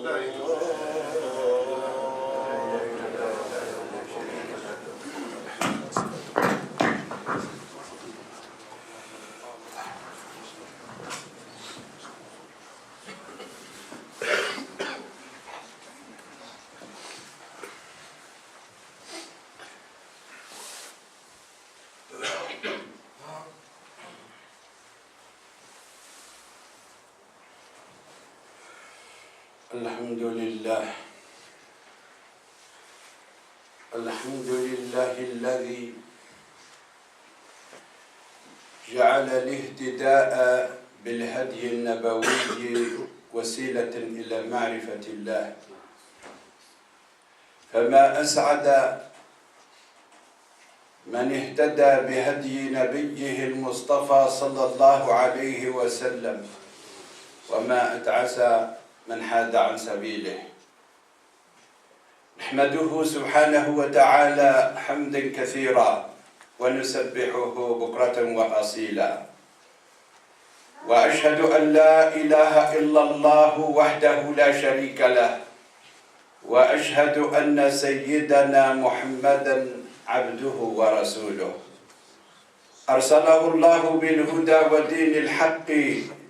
الحمد لله الذي جعل الاهتداء بالهدي النبوي وسيلة إلى معرفة الله، فما أسعد من اهتدى بهدي نبيه المصطفى صلى الله عليه وسلم، وما أتعس من حاد عن سبيله. نحمده سبحانه وتعالى حمدا كثيرا ونسبحه بكرة وأصيلا، وأشهد أن لا إله إلا الله وحده لا شريك له، وأشهد أن سيدنا محمدا عبده ورسوله، أرسله الله بالهدى ودين الحق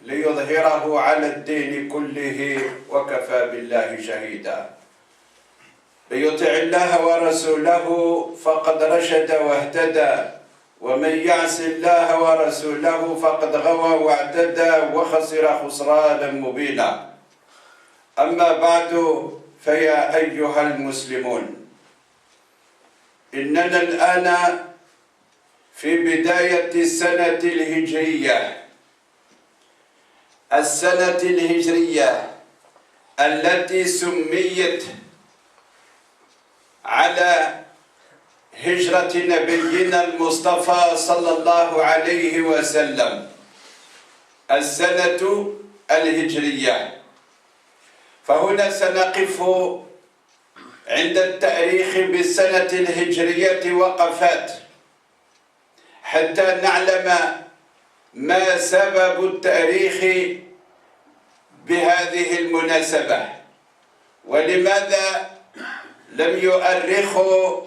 ليظهره على الدين كله وكفى بالله شهيدا. ليطع الله ورسوله فقد رشد واهتدى، ومن يعص الله ورسوله فقد غوى واعتدى وخسر خسرانا مبينا. أما بعد، فيا أيها المسلمون، إننا الآن في بداية السنة الهجرية، السنة الهجرية التي سميت على هجرة نبينا المصطفى صلى الله عليه وسلم، السنة الهجرية. فهنا سنقف عند التاريخ بالسنة الهجرية وقفات حتى نعلم ما سبب التاريخ بهذه المناسبة، ولماذا لم يؤرخوا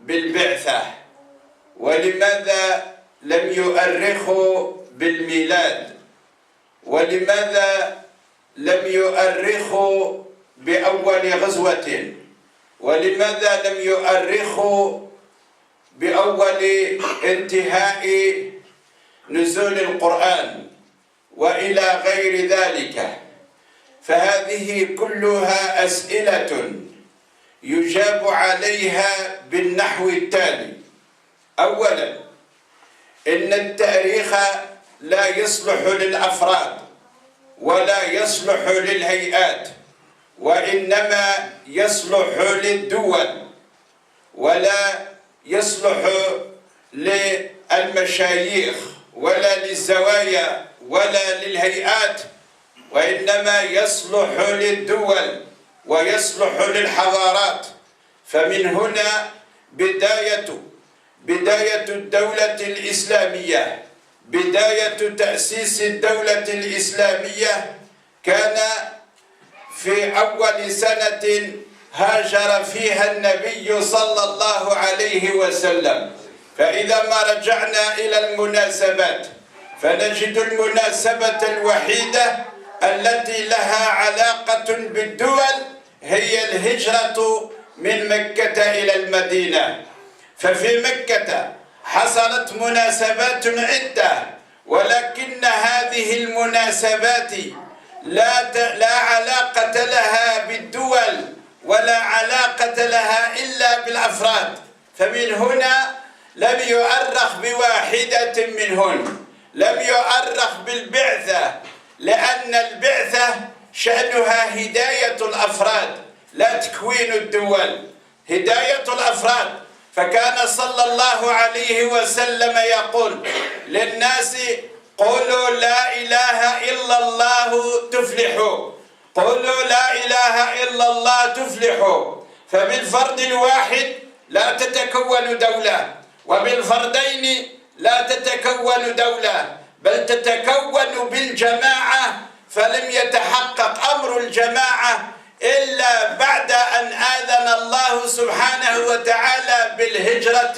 بالبعثة، ولماذا لم يؤرخوا بالميلاد، ولماذا لم يؤرخوا بأول غزوة، ولماذا لم يؤرخوا بأول انتهاء نزول القرآن وإلى غير ذلك. فهذه كلها أسئلة يجاب عليها بالنحو التالي: أولا، إن التاريخ لا يصلح للأفراد ولا يصلح للهيئات، وإنما يصلح للدول، ولا يصلح للمشايخ ولا للزوايا ولا للهيئات، وإنما يصلح للدول ويصلح للحضارات. فمن هنا بداية الدولة الإسلامية، بداية تأسيس الدولة الإسلامية كان في أول سنة هاجر فيها النبي صلى الله عليه وسلم. فإذا ما رجعنا إلى المناسبات فنجد المناسبة الوحيدة التي لها علاقة بالدول هي الهجرة من مكة إلى المدينة. ففي مكة حصلت مناسبات عدة، ولكن هذه المناسبات لا علاقة لها بالدول ولا علاقة لها إلا بالأفراد. فمن هنا لم يؤرخ بواحدة منهن، لم يؤرخ بالبعثة، لأن البعثة شأنها هداية الأفراد لا تكوين الدول، هداية الأفراد. فكان صلى الله عليه وسلم يقول للناس: قولوا لا إله إلا الله تفلحوا، قولوا لا إله إلا الله تفلحوا. فبالفرد الواحد لا تتكون دولة، وبالفردين لا تتكون دولة، بل تتكون بالجماعة. فلم يتحقق أمر الجماعة تعالى بالهجرة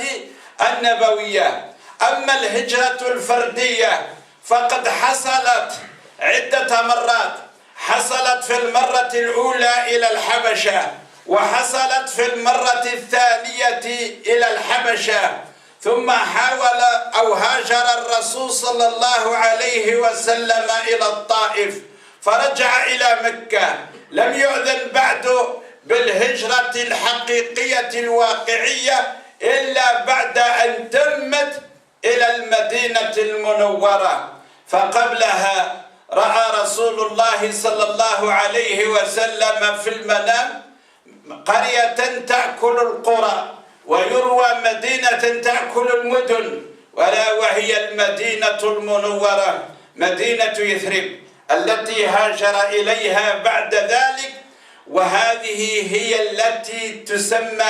النبوية. أما الهجرة الفردية فقد حصلت عدة مرات، حصلت في المرة الأولى إلى الحبشة، وحصلت في المرة الثانية إلى الحبشة، ثم حاول أو هاجر الرسول صلى الله عليه وسلم إلى الطائف فرجع إلى مكة. لم يؤذن بعد بالهجرة الحقيقية الواقعية إلا بعد أن تمت إلى المدينة المنورة. فقبلها رأى رسول الله صلى الله عليه وسلم في المنام قرية تأكل القرى، ويروى مدينة تأكل المدن، ولا وهي المدينة المنورة مدينة يثرب التي هاجر إليها بعد ذلك. وهذه هي التي تسمى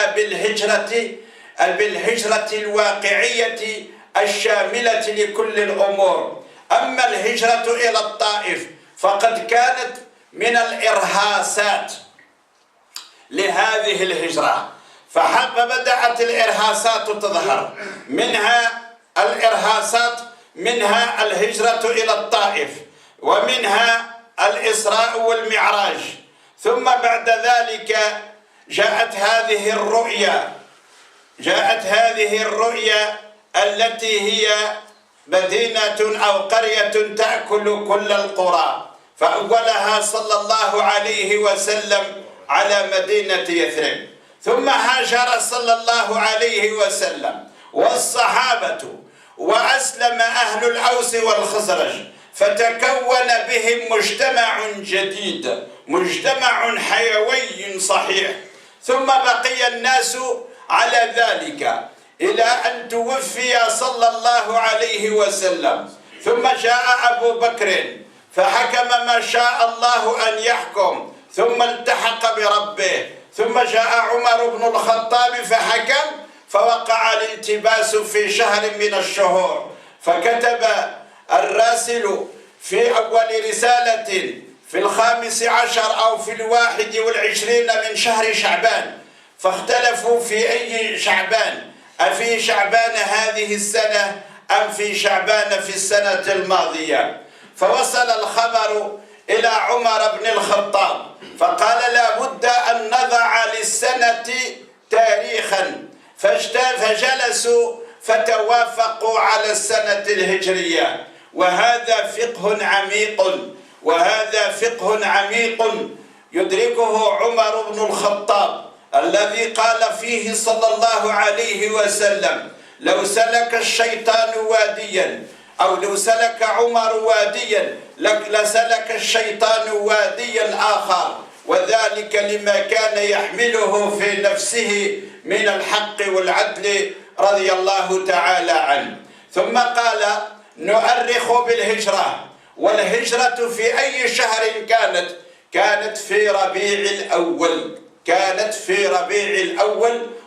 بالهجرة الواقعية الشاملة لكل الأمور. أما الهجرة إلى الطائف فقد كانت من الإرهاصات لهذه الهجرة، فبدأت الإرهاصات تظهر، منها الهجرة إلى الطائف، ومنها الإسراء والمعراج. ثم بعد ذلك جاءت هذه الرؤيا التي هي مدينة أو قرية تأكل كل القرى، فأولها صلى الله عليه وسلم على مدينة يثرب. ثم هاجر صلى الله عليه وسلم والصحابة وأسلم أهل الأوس والخزرج، فتكون بهم مجتمع جديد، مجتمع حيوي صحيح. ثم بقي الناس على ذلك إلى أن توفي صلى الله عليه وسلم. ثم جاء أبو بكر فحكم ما شاء الله أن يحكم، ثم التحق بربه. ثم جاء عمر بن الخطاب فحكم، فوقع الالتباس في شهر من الشهور، فكتب الراسل في أول رسالة في 15 أو في 21 من شهر شعبان، فاختلفوا في أي شعبان، أفي شعبان هذه السنة أم في شعبان في السنة الماضية. فوصل الخبر إلى عمر بن الخطاب فقال لا بد أن نضع للسنة تاريخا، فجلسوا فتوافقوا على السنة الهجرية. وهذا فقه عميق يدركه عمر بن الخطاب، الذي قال فيه صلى الله عليه وسلم لو سلك الشيطان واديا أو لو سلك عمر واديا لسلك الشيطان واديا آخر، وذلك لما كان يحمله في نفسه من الحق والعدل رضي الله تعالى عنه. ثم قال نؤرخ بالهجرة، والهجرة في أي شهر كانت في ربيع الأول،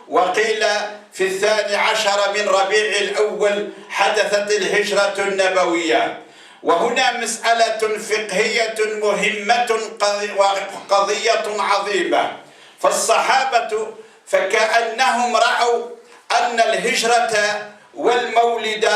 وقيل في 12 من ربيع الأول حدثت الهجرة النبوية. وهنا مسألة فقهية مهمة وقضية عظيمة. فالصحابة فكأنهم رأوا أن الهجرة والمولد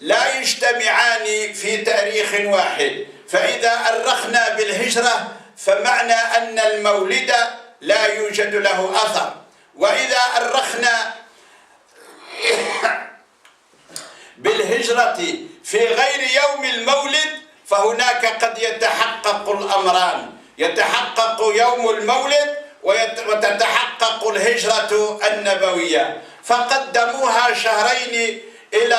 لا يجتمعان في تاريخ واحد، فإذا أرخنا بالهجرة فمعنى أن المولد لا يوجد له أثر، وإذا أرخنا بالهجرة في غير يوم المولد فهناك قد يتحقق الأمران، يتحقق يوم المولد وتتحقق الهجرة النبوية. فقدموها شهرين إلى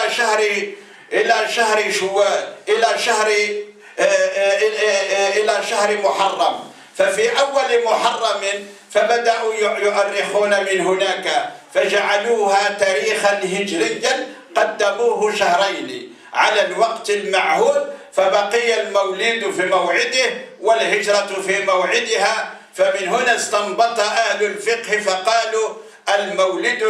شهر محرم. ففي أول محرم فبدأوا يؤرخون من هناك فجعلوها تاريخا هجريا، قدموه شهرين على الوقت المعهود، فبقي المولد في موعده والهجرة في موعدها. فمن هنا استنبط أهل الفقه فقالوا المولد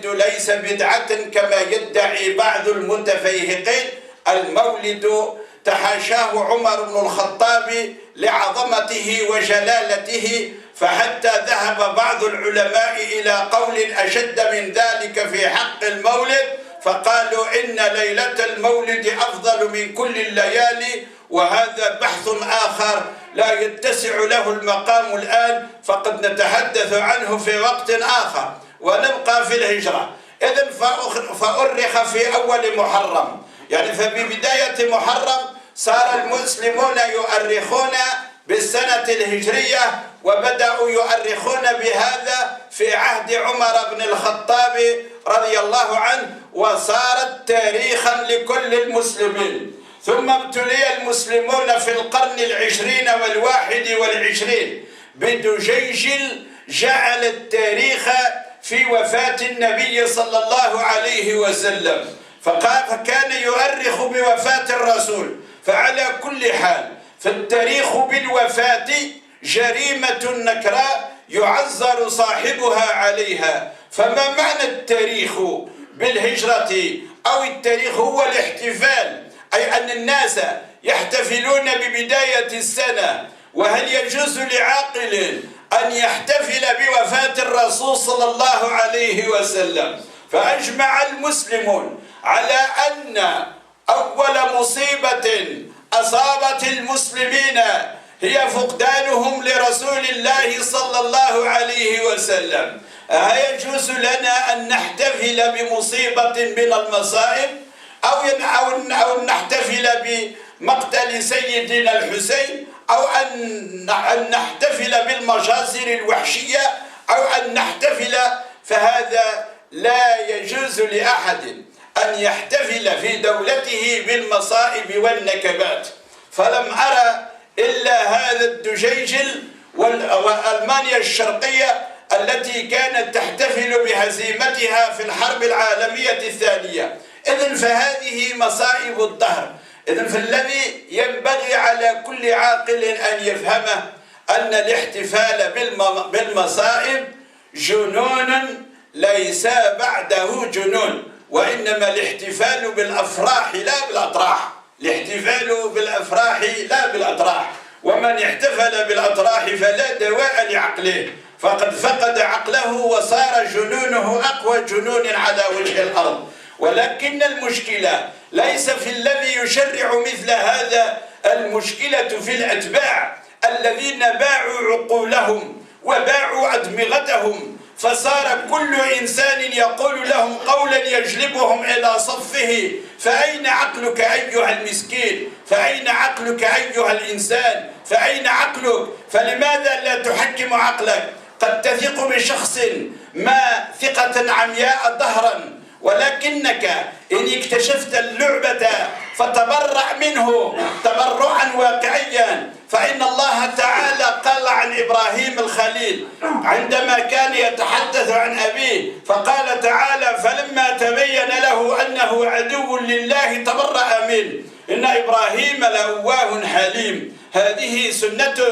ليس بدعة كما يدعي بعض المتفيهقين. المولد تحاشاه عمر بن الخطاب لعظمته وجلالته، فحتى ذهب بعض العلماء إلى قول أشد من ذلك في حق المولد، فقالوا إن ليلة المولد أفضل من كل الليالي، وهذا بحث آخر لا يتسع له المقام الآن، فقد نتحدث عنه في وقت آخر. ونبقى في الهجرة. إذن فأرخ في أول محرم، يعني فببداية محرم صار المسلمون يؤرخون بالسنة الهجرية، وبدأوا يؤرخون بهذا في عهد عمر بن الخطاب رضي الله عنه، وصارت تاريخا لكل المسلمين. ثم ابتلي المسلمون في القرن 20 وال21 بدجيجل جعل التاريخ في وفاة النبي صلى الله عليه وسلم، فكان يؤرخ بوفاة الرسول. فعلى كل حال فالتاريخ بالوفاة جريمة نكراء يعذر صاحبها عليها. فما معنى التاريخ بالهجرة أو التاريخ؟ هو الاحتفال، أي أن الناس يحتفلون ببداية السنة. وهل يجوز لعاقل أن يحتفل بوفاة الرسول صلى الله عليه وسلم؟ فأجمع المسلمون على أن أول مصيبة أصابت المسلمين هي فقدانهم لرسول الله صلى الله عليه وسلم. أيجوز لنا أن نحتفل بمصيبة من المصائب أو نحتفل بمقتل سيدنا الحسين، أو أن نحتفل بالمجازر الوحشية، أو أن نحتفل؟ فهذا لا يجوز لأحد أن يحتفل في دولته بالمصائب والنكبات. فلم أرى إلا هذا الدجيجل وألمانيا الشرقية التي كانت تحتفل بهزيمتها في الحرب العالمية الثانية. إذن فهذه مصائب الدهر. إذن فالذي ينبغي على كل عاقل أن يفهمه أن الاحتفال بالمصائب جنون ليس بعده جنون، وإنما الاحتفال بالأفراح لا بالأطراح. الاحتفال بالأفراح لا بالأطراح. ومن احتفل بالأطراح فلا دواء لعقله، فقد فقد عقله وصار جنونه أقوى جنون على وجه الأرض. ولكن المشكلة ليس في الذي يشرع مثل هذا، المشكلة في الأتباع الذين باعوا عقولهم وباعوا أدمغتهم، فصار كل إنسان يقول لهم قولا يجلبهم إلى صفه. فأين عقلك أيها المسكين؟ فأين عقلك أيها الإنسان؟ فأين عقلك؟ فلماذا لا تحكم عقلك؟ قد تثق بشخص ما ثقة عمياء ظهرا، ولكنك إن اكتشفت اللعبة فتبرأ منه تبرعا واقعيا. فإن الله تعالى قال عن إبراهيم الخليل عندما كان يتحدث عن أبيه، فقال تعالى: فلما تبين له أنه عدو لله تبرأ منه إن إبراهيم لأواه حليم. هذه سنة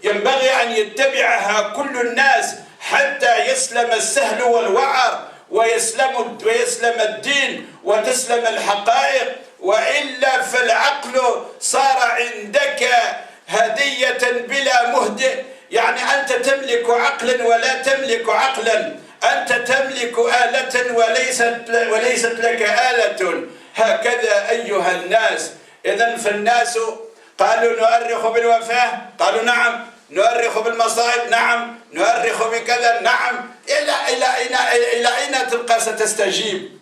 ينبغي أن يتبعها كل الناس حتى يسلم السهل والوعر، ويسلم الدين وتسلم الحقائق. وإلا فالعقل صار عندك هدية بلا مهدئ، يعني أنت تملك عقلا ولا تملك عقلا، أنت تملك آلة وليست لك آلة. هكذا أيها الناس. إذن فالناس قالوا نؤرخ بالوفاة، قالوا نعم. نؤرخ بالمصائب، نعم. نؤرخ بكذا، نعم. إلى أين تبقى ستستجيب؟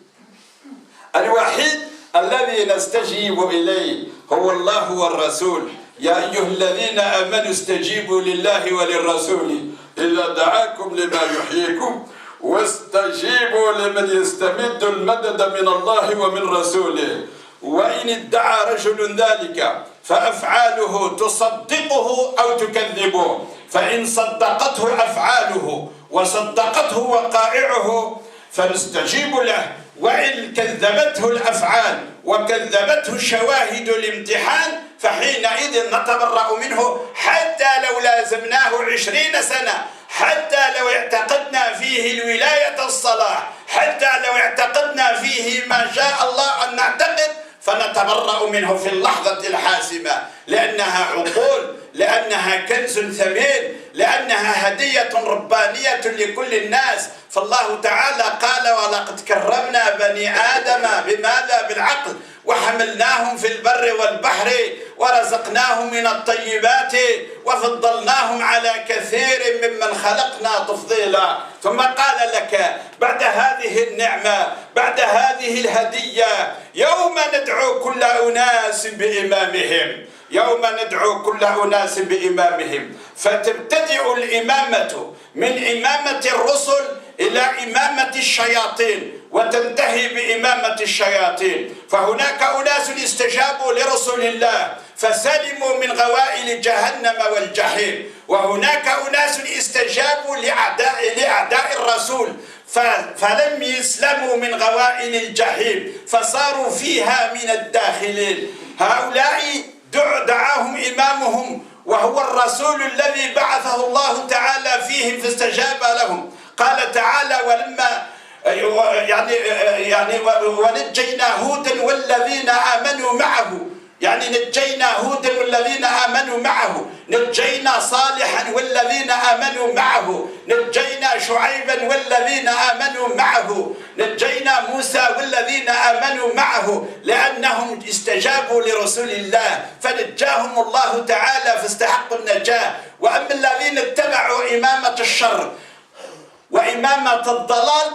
الوحيد الذي نستجيب إليه هو الله والرسول. يا أيها الذين آمنوا استجيبوا لله وللرسول إذا دعاكم لما يحييكم واستجيبوا لمن يستمد المدد من الله ومن رسوله. وإن ادعى رجل ذلك فأفعاله تصدقه أو تكذبه، فإن صدقته أفعاله وصدقته وقائعه فنستجيب له، وإن كذبته الأفعال وكذبته الشواهد الامتحان فحينئذ نتبرأ منه، حتى لو لازمناه 20 سنة، حتى لو اعتقدنا فيه الولاية الصلاح، حتى لو اعتقدنا فيه ما شاء الله أن نعتقد، ونتبرأ منه في اللحظة الحاسمة، لأنها عقول، لأنها كنز ثمين، لأنها هدية ربانية لكل الناس. فالله تعالى قال: ولقد كرمنا بني آدم. بماذا؟ بالعقل. وحملناهم في البر والبحر ورزقناهم من الطيبات وفضلناهم على كثير ممن خلقنا تفضيلا. ثم قال لك بعد هذه النعمة، بعد هذه الهدية: يوم ندعو كل أناس بإمامهم. يوم ندعو كل أناس بإمامهم. فتبتدئ الإمامة من إمامة الرسل إلى إمامة الشياطين، وتنتهي بإمامة الشياطين. فهناك أناس استجابوا لرسل الله فسلموا من غوائل جهنم والجحيم، وهناك أناس استجابوا لأعداء الرسول فلم يسلموا من غوائل الجحيم فصاروا فيها من الداخلين. هؤلاء دعاهم إمامهم وهو الرسول الذي بعثه الله تعالى فيهم فاستجاب لهم. قال تعالى: ولما ونجينا هودا والذين آمنوا معه. يعني نجينا هودا والذين آمنوا معه، نجينا صالحا والذين آمنوا معه، نجينا شعيبا والذين آمنوا معه، نجينا موسى والذين آمنوا معه، لأنهم استجابوا لرسول الله فنجاهم الله تعالى فاستحقوا النجاة. وأما الذين اتبعوا إمامة الشر وإمامة الضلال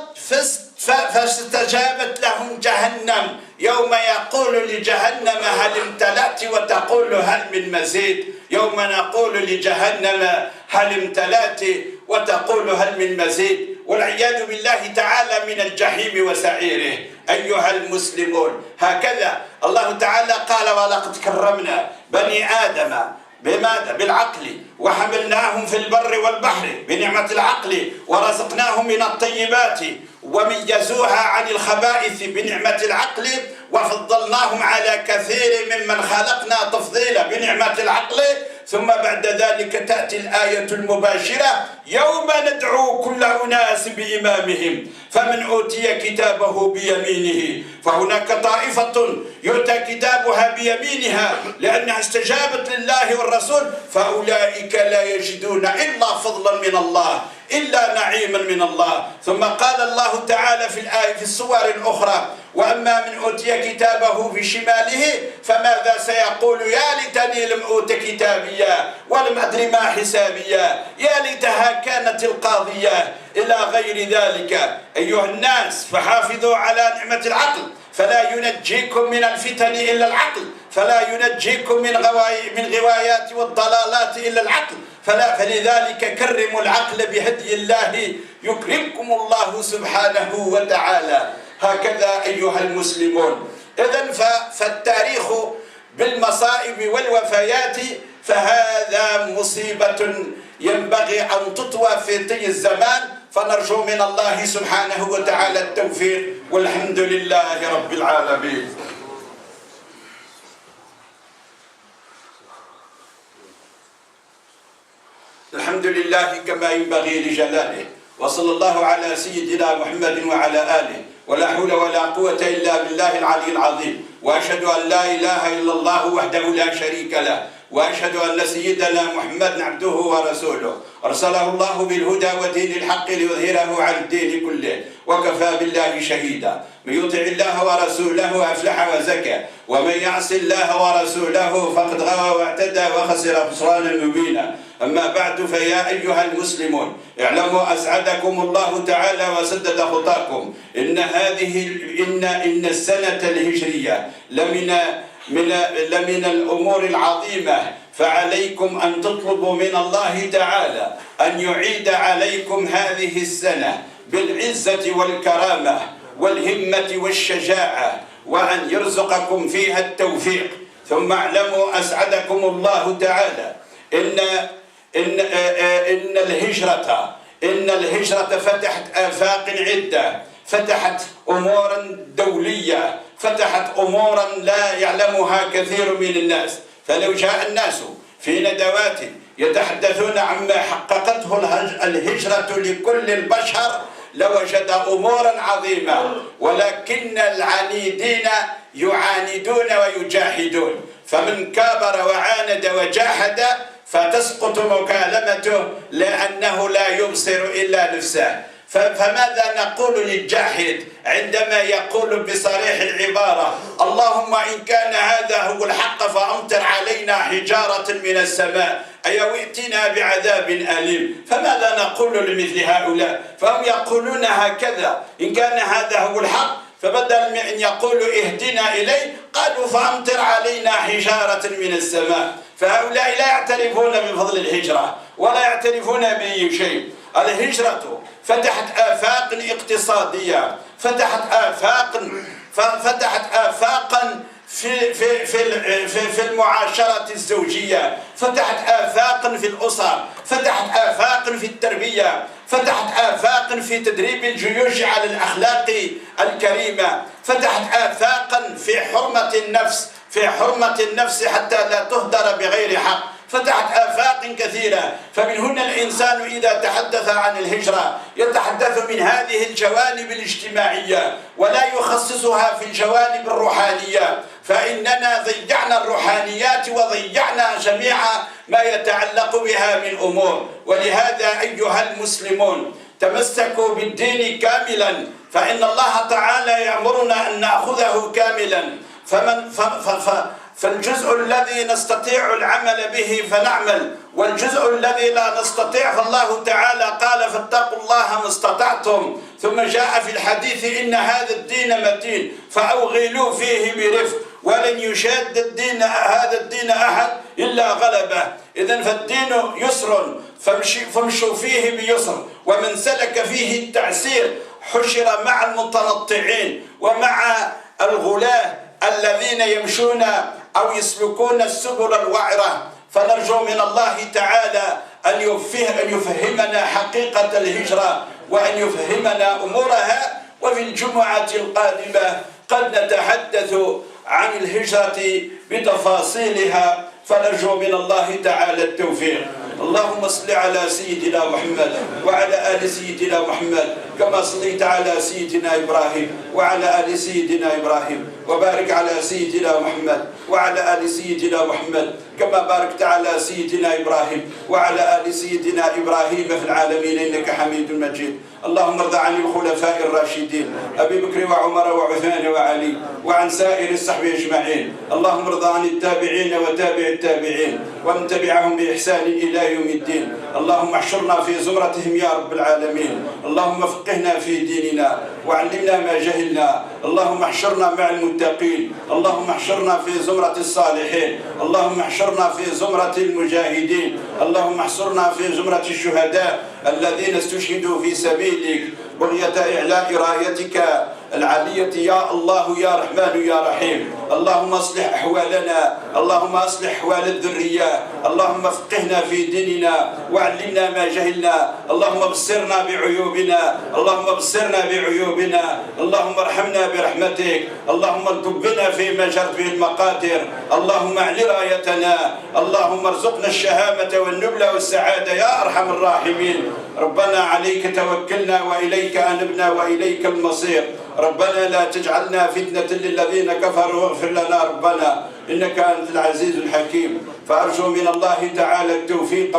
فاستجابت لهم جهنم. يوم يقول لجهنم: هل امتلأت؟ وتقول: هل من مزيد. يوم نقول لجهنم: هل امتلأت؟ وتقول: هل من مزيد. والعياذ بالله تعالى من الجحيم وسعيره. أيها المسلمون، هكذا الله تعالى قال: ولقد كرمنا بني آدم. بماذا؟ بالعقل. وحملناهم في البر والبحر بنعمة العقل، ورزقناهم من الطيبات وميزوها عن الخبائث بنعمة العقل، وفضلناهم على كثير ممن خلقنا تفضيلا بنعمة العقل. ثم بعد ذلك تأتي الآية المباشرة: يوم ندعو كل أناس بإمامهم فمن أوتي كتابه بيمينه. فهناك طائفة يؤتى كتابها بيمينها لأنها استجابت لله والرسول، فأولئك لا يجدون إلا فضلا من الله، إلا نعيما من الله. ثم قال الله تعالى في الآية في السور الأخرى: وأما من أوتي كتابه بشماله فماذا سيقول؟ يا ليتني لم أوت كتابيا ولم أدر ما حسابيا، يا ليتها كانت القاضية، إلى غير ذلك. أيها الناس، فحافظوا على نعمة العقل، فلا ينجيكم من الفتن إلا العقل، فلا ينجيكم من غوايات والضلالات إلا العقل. فلذلك كرموا العقل بهدي الله يكرمكم الله سبحانه وتعالى. هكذا أيها المسلمون. إذن فالتاريخ بالمصائب والوفيات فهذا مصيبة ينبغي أن تطوى في طي الزمان، فنرجو من الله سبحانه وتعالى التوفيق، والحمد لله رب العالمين. الحمد لله كما ينبغي لجلاله، وصلى الله على سيدنا محمد وعلى آله، ولا حول ولا قوة إلا بالله العلي العظيم. وأشهد أن لا إله إلا الله وحده لا شريك له، وأشهد أن سيدنا محمد عبده ورسوله أرسله الله بالهدى ودين الحق ليظهره على الدين كله، وكفى بالله شهيدا. من يطع الله ورسوله أفلح وزكى، ومن يعص الله ورسوله فقد غوى واعتدى وخسر خسرانا مبينا. أما بعد، فيا أيها المسلمون، اعلموا أسعدكم الله تعالى وسدد خطاكم إن السنة الهجرية لمن الأمور العظيمة، فعليكم أن تطلبوا من الله تعالى أن يعيد عليكم هذه السنة بالعزة والكرامة والهمة والشجاعة، وأن يرزقكم فيها التوفيق. ثم اعلموا أسعدكم الله تعالى إن الهجرة فتحت آفاق عدة، فتحت أمورا دولية، فتحت أمورا لا يعلمها كثير من الناس. فلو جاء الناس في ندوات يتحدثون عما حققته الهجرة لكل البشر لوجد أمورا عظيمة، ولكن العنيدين يعاندون ويجاهدون، فمن كابر وعاند وجاهد فتسقط مكالمته لأنه لا يبصر إلا نفسه. فماذا نقول للجاحد عندما يقول بصريح العبارة: اللهم إن كان هذا هو الحق فأمطر علينا حجارة من السماء أي ائتنا بعذاب أليم؟ فماذا نقول لمثل هؤلاء؟ فهم يقولون هكذا: إن كان هذا هو الحق، فبدل من أن يقولوا اهدنا إليه قالوا فأمطر علينا حجارة من السماء. فهؤلاء لا يعترفون بفضل الهجرة ولا يعترفون بأي شيء. الهجرة فتحت آفاق اقتصادية، فتحت آفاقا في المعاشرة الزوجية، فتحت آفاقا في الأسر، فتحت آفاقا في التربية، فتحت آفاقا في تدريب الجيوش على الأخلاق الكريمة، فتحت آفاقا في حرمة النفس حتى لا تهدر بغير حق، فتحت آفاق كثيرة. فمن هنا الإنسان إذا تحدث عن الهجرة يتحدث من هذه الجوانب الاجتماعية ولا يخصصها في الجوانب الروحانية، فإننا ضيعنا الروحانيات وضيعنا جميع ما يتعلق بها من أمور. ولهذا أيها المسلمون تمسكوا بالدين كاملا، فإن الله تعالى يأمرنا أن نأخذه كاملا. فالجزء الذي نستطيع العمل به فنعمل، والجزء الذي لا نستطيع فالله تعالى قال فاتقوا الله ما استطعتم. ثم جاء في الحديث إن هذا الدين متين فأوغلوا فيه برفق ولن يشاد هذا الدين أحد إلا غلبه. إذن فالدين يسر فامشوا فيه بيسر، ومن سلك فيه التعسير حشر مع المتنطعين ومع الغلاة الذين يمشون أو يسلكون السبل الوعرة. فنرجو من الله تعالى أن يفهمنا حقيقة الهجرة وأن يفهمنا أمورها. وفي الجمعة القادمة قد نتحدث عن الهجرة بتفاصيلها، فنرجو من الله تعالى التوفيق. اللهم صل على سيدنا محمد وعلى آل سيدنا محمد كما صليت على سيدنا إبراهيم وعلى آل سيدنا إبراهيم، وبارك على سيدنا محمد وعلى آل سيدنا محمد كما باركت على سيدنا إبراهيم وعلى آل سيدنا إبراهيم في العالمين إنك حميد مجيد. اللهم ارض عن الخلفاء الراشدين أبي بكر وعمر وعثمان وعلي وعن سائر الصحب أجمعين. اللهم ارض عن التابعين وتابع التابعين ومن تبعهم بإحسان إلى يوم الدين. اللهم احشرنا في زمرتهم يا رب العالمين. اللهم فقهنا في ديننا وعلمنا ما جهلنا. اللهم احشرنا مع المتقين. اللهم احشرنا في زمرة الصالحين. اللهم احشرنا في زمرة المجاهدين. اللهم احشرنا في زمرة الشهداء الذين استشهدوا في سبيلك بغية إعلاء رايتك العالية يا الله يا رحمن يا رحيم. اللهم اصلح أحوالنا، اللهم اصلح أحوال الذرية، اللهم فقهنا في ديننا وعلمنا ما جهلنا. اللهم بصرنا بعيوبنا، اللهم بصرنا بعيوبنا، اللهم ارحمنا برحمتك، اللهم ارزقنا فيما جرت به المقادير، اللهم اعل رايتنا، اللهم ارزقنا الشهامة والنبلة والسعادة يا أرحم الراحمين. ربنا عليك توكلنا وإليك أنبنا وإليك المصير. ربنا لا تجعلنا فتنة للذين كفروا واغفر لنا ربنا إنك أنت العزيز الحكيم. فأرجو من الله تعالى التوفيق